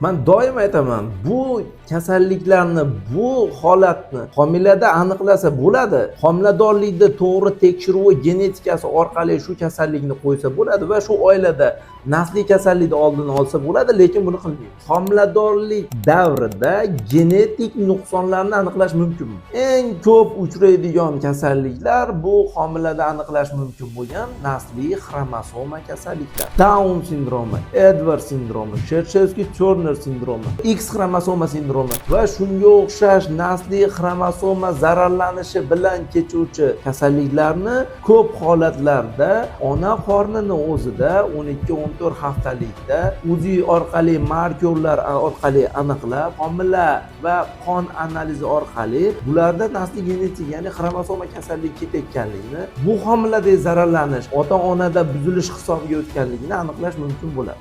Men doim aytaman, bu kasalliklarni, bu holatni homilada aniqlasa bo'ladi. Homiladorlikda to'g'ri tekshiruvi genetikasi orqali shu kasallikni qo'ysa bo'ladi va shu oilada nasliy kasallikni oldini olsa bo'ladi, lekin buni qilmaydi. Homiladorlik davrida genetik nuqsonlarni aniqlash mumkin. Eng ko'p uchraydigan kasalliklar bu homilada aniqlash mumkin bo'lgan nasliy xromosoma kasalliklar. Down sindromi, Edward sindromi, Shershevskiy-Turner sindromi, X xromosoma sindromi va shunga o'xshash nasliy xromosoma zararlanishi bilan kechuvchi kasalliklarni ko'p holatlarda ona qornini o'zida 12-14 haftalikda UZI orqali markerlar orqali aniqlab, homila va qon analizi orqali bularda nasliy genetik, ya'ni xromosoma kasalligi ketayotganligini, bu homiladagi zararlanish ota-onada buzilish hisobiga o'tganligini aniqlash mumkin bo'ladi.